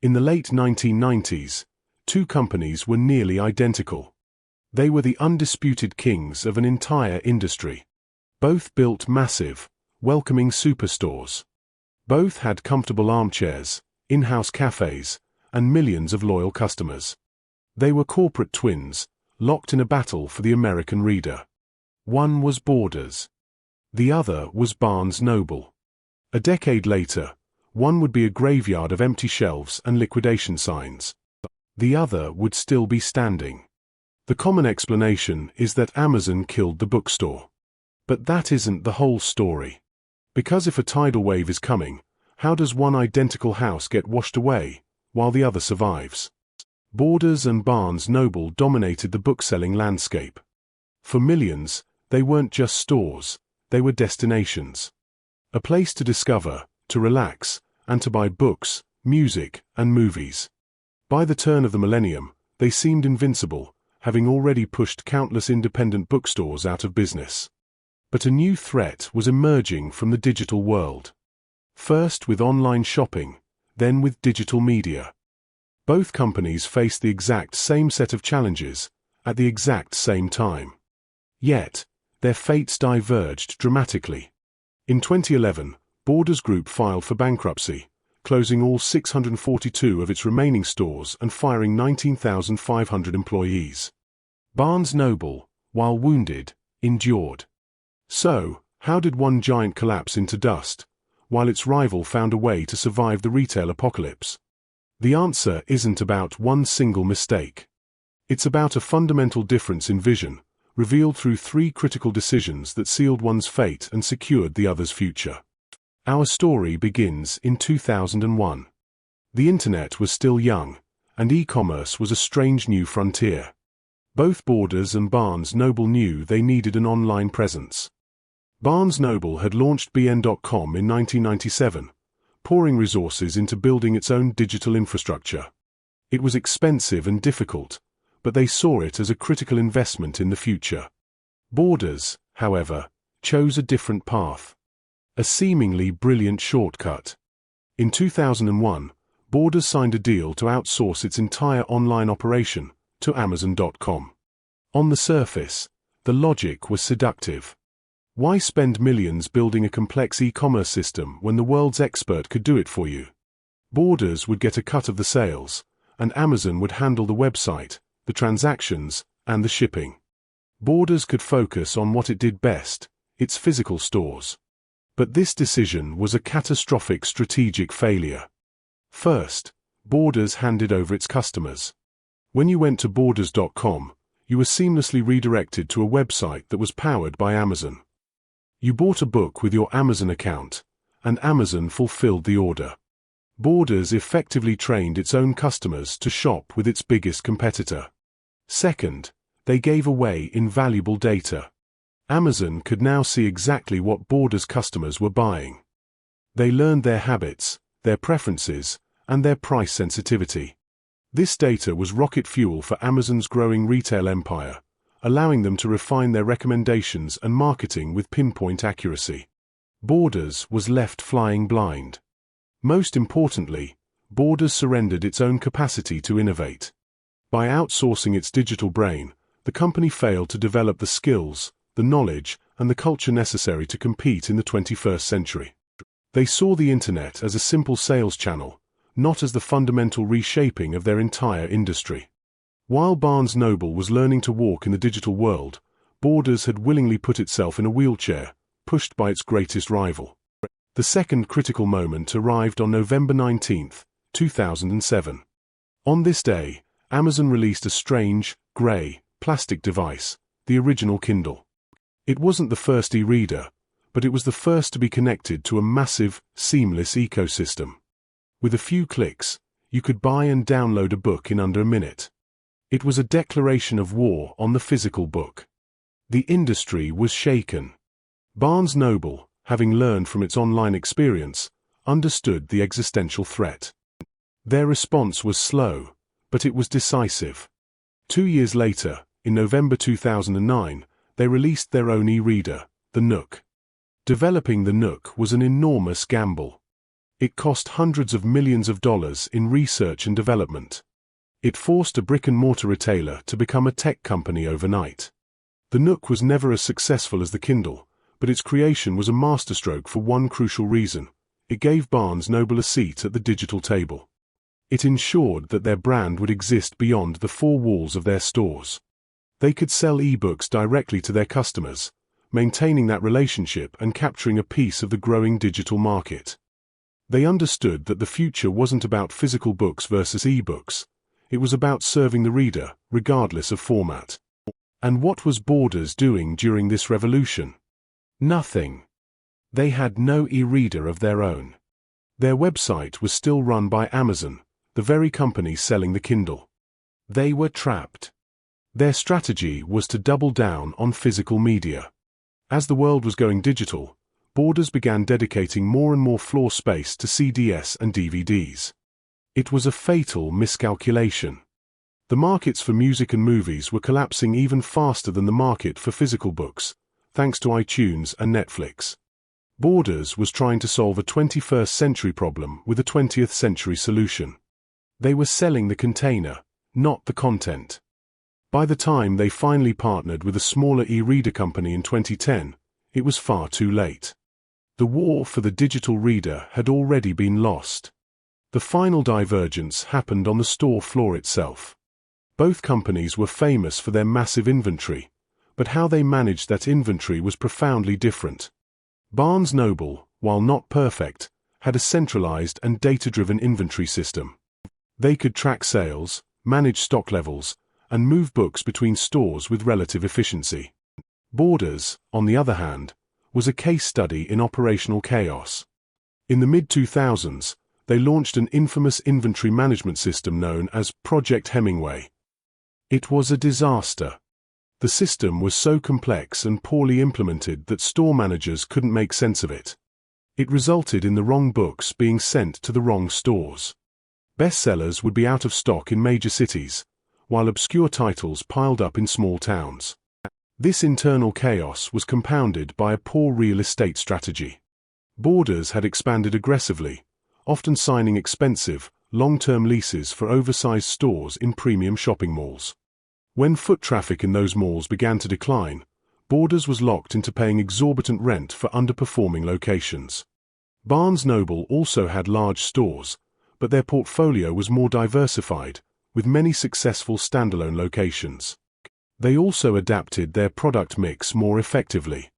In the late 1990s, two companies were nearly identical. They were the undisputed kings of an entire industry. Both built massive, welcoming superstores. Both had comfortable armchairs, in-house cafes, and millions of loyal customers. They were corporate twins, locked in a battle for the American reader. One was Borders. The other was Barnes Noble. A decade later, one would be a graveyard of empty shelves and liquidation signs. The other would still be standing. The common explanation is that Amazon killed the bookstore. But that isn't the whole story. Because if a tidal wave is coming, how does one identical house get washed away, while the other survives? Borders and Barnes Noble dominated the bookselling landscape. For millions, they weren't just stores, they were destinations. A place to discover, to relax, and to buy books, music, and movies. By the turn of the millennium, they seemed invincible, having already pushed countless independent bookstores out of business. But a new threat was emerging from the digital world. First with online shopping, then with digital media. Both companies faced the exact same set of challenges, at the exact same time. Yet, their fates diverged dramatically. In 2011, Borders Group filed for bankruptcy, closing all 642 of its remaining stores and firing 19,500 employees. Barnes Noble, while wounded, endured. So, how did one giant collapse into dust, while its rival found a way to survive the retail apocalypse? The answer isn't about one single mistake. It's about a fundamental difference in vision, revealed through three critical decisions that sealed one's fate and secured the other's future. Our story begins in 2001. The internet was still young, and e-commerce was a strange new frontier. Both Borders and Barnes Noble knew they needed an online presence. Barnes Noble had launched bn.com in 1997, pouring resources into building its own digital infrastructure. It was expensive and difficult, but they saw it as a critical investment in the future. Borders, however, chose a different path. A seemingly brilliant shortcut. In 2001, Borders signed a deal to outsource its entire online operation to Amazon.com. On the surface, the logic was seductive. Why spend millions building a complex e-commerce system when the world's expert could do it for you? Borders would get a cut of the sales, and Amazon would handle the website, the transactions, and the shipping. Borders could focus on what it did best, its physical stores. But this decision was a catastrophic strategic failure. First, Borders handed over its customers. When you went to Borders.com, you were seamlessly redirected to a website that was powered by Amazon. You bought a book with your Amazon account, and Amazon fulfilled the order. Borders effectively trained its own customers to shop with its biggest competitor. Second, they gave away invaluable data. Amazon could now see exactly what Borders customers were buying. They learned their habits, their preferences, and their price sensitivity. This data was rocket fuel for Amazon's growing retail empire, allowing them to refine their recommendations and marketing with pinpoint accuracy. Borders was left flying blind. Most importantly, Borders surrendered its own capacity to innovate. By outsourcing its digital brain, the company failed to develop the skills, the knowledge, and the culture necessary to compete in the 21st century. They saw the internet as a simple sales channel, not as the fundamental reshaping of their entire industry. While Barnes Noble was learning to walk in the digital world, Borders had willingly put itself in a wheelchair, pushed by its greatest rival. The second critical moment arrived on November 19, 2007. On this day, Amazon released a strange, grey, plastic device, the original Kindle. It wasn't the first e-reader, but it was the first to be connected to a massive, seamless ecosystem. With a few clicks, you could buy and download a book in under a minute. It was a declaration of war on the physical book. The industry was shaken. Barnes Noble, having learned from its online experience, understood the existential threat. Their response was slow, but it was decisive. 2 years later, in November 2009, they released their own e-reader, the Nook. Developing the Nook was an enormous gamble. It cost hundreds of millions of dollars in research and development. It forced a brick-and-mortar retailer to become a tech company overnight. The Nook was never as successful as the Kindle, but its creation was a masterstroke for one crucial reason. It gave Barnes & Noble a seat at the digital table. It ensured that their brand would exist beyond the four walls of their stores. They could sell e-books directly to their customers, maintaining that relationship and capturing a piece of the growing digital market. They understood that the future wasn't about physical books versus e-books. It was about serving the reader, regardless of format. And what was Borders doing during this revolution? Nothing. They had no e-reader of their own. Their website was still run by Amazon, the very company selling the Kindle. They were trapped. Their strategy was to double down on physical media. As the world was going digital, Borders began dedicating more and more floor space to CDs and DVDs. It was a fatal miscalculation. The markets for music and movies were collapsing even faster than the market for physical books, thanks to iTunes and Netflix. Borders was trying to solve a 21st century problem with a 20th century solution. They were selling the container, not the content. By the time they finally partnered with a smaller e-reader company in 2010, it was far too late. The war for the digital reader had already been lost. The final divergence happened on the store floor itself. Both companies were famous for their massive inventory, but how they managed that inventory was profoundly different. Barnes & Noble, while not perfect, had a centralized and data-driven inventory system. They could track sales, manage stock levels, and move books between stores with relative efficiency. Borders, on the other hand, was a case study in operational chaos. In the mid-2000s, they launched an infamous inventory management system known as Project Hemingway. It was a disaster. The system was so complex and poorly implemented that store managers couldn't make sense of it. It resulted in the wrong books being sent to the wrong stores. Bestsellers would be out of stock in major cities, while obscure titles piled up in small towns. This internal chaos was compounded by a poor real estate strategy. Borders had expanded aggressively, often signing expensive, long-term leases for oversized stores in premium shopping malls. When foot traffic in those malls began to decline, Borders was locked into paying exorbitant rent for underperforming locations. Barnes & Noble also had large stores, but their portfolio was more diversified, with many successful standalone locations. They also adapted their product mix more effectively.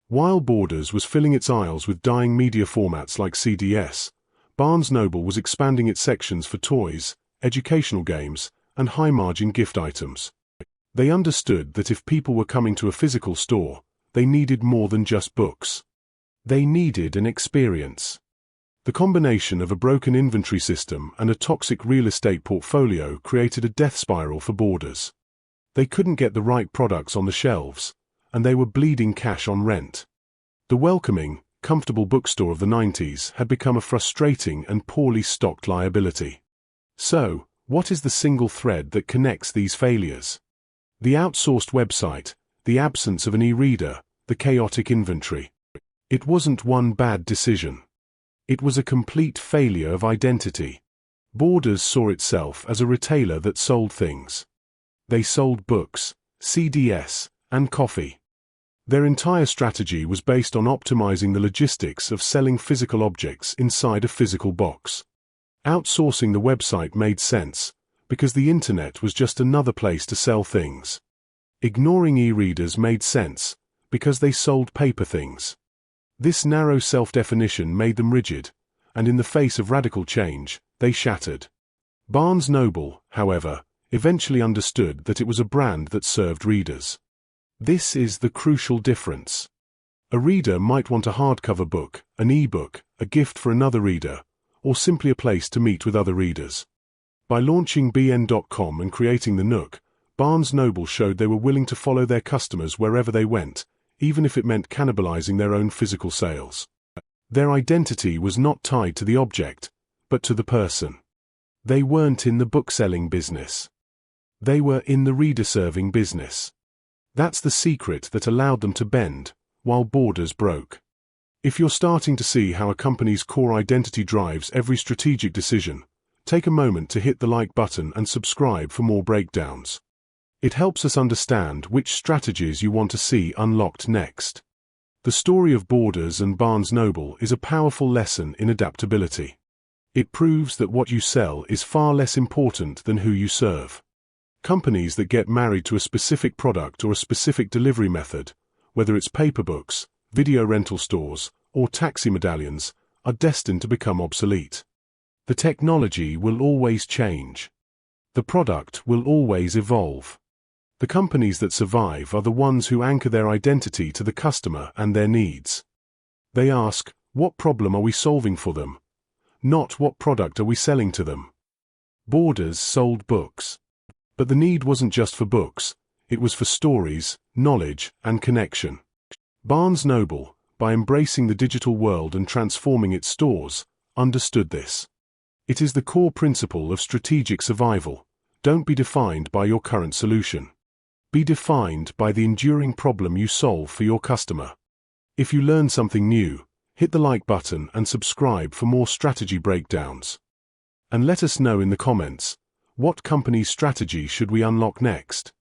While Borders was filling its aisles with dying media formats like CDs, Barnes & Noble was expanding its sections for toys, educational games, and high-margin gift items. They understood that if people were coming to a physical store, they needed more than just books. They needed an experience. The combination of a broken inventory system and a toxic real estate portfolio created a death spiral for Borders. They couldn't get the right products on the shelves, and they were bleeding cash on rent. The welcoming, comfortable bookstore of the 90s had become a frustrating and poorly stocked liability. So, what is the single thread that connects these failures? The outsourced website, the absence of an e-reader, the chaotic inventory. It wasn't one bad decision. It was a complete failure of identity. Borders saw itself as a retailer that sold things. They sold books, CDs, and coffee. Their entire strategy was based on optimizing the logistics of selling physical objects inside a physical box. Outsourcing the website made sense, because the internet was just another place to sell things. Ignoring e-readers made sense, because they sold paper things. This narrow self-definition made them rigid, and in the face of radical change, they shattered. Barnes & Noble, however, eventually understood that it was a brand that served readers. This is the crucial difference. A reader might want a hardcover book, an e-book, a gift for another reader, or simply a place to meet with other readers. By launching bn.com and creating the Nook, Barnes & Noble showed they were willing to follow their customers wherever they went, even if it meant cannibalizing their own physical sales. Their identity was not tied to the object, but to the person. They weren't in the book-selling business. They were in the reader-serving business. That's the secret that allowed them to bend, while Borders broke. If you're starting to see how a company's core identity drives every strategic decision, take a moment to hit the like button and subscribe for more breakdowns. It helps us understand which strategies you want to see unlocked next. The story of Borders and Barnes Noble is a powerful lesson in adaptability. It proves that what you sell is far less important than who you serve. Companies that get married to a specific product or a specific delivery method, whether it's paper books, video rental stores, or taxi medallions, are destined to become obsolete. The technology will always change. The product will always evolve. The companies that survive are the ones who anchor their identity to the customer and their needs. They ask, what problem are we solving for them? Not what product are we selling to them? Borders sold books. But the need wasn't just for books, it was for stories, knowledge, and connection. Barnes Noble, by embracing the digital world and transforming its stores, understood this. It is the core principle of strategic survival. Don't be defined by your current solution. Be defined by the enduring problem you solve for your customer. If you learn something new, hit the like button and subscribe for more strategy breakdowns. And let us know in the comments, what company's strategy should we unlock next?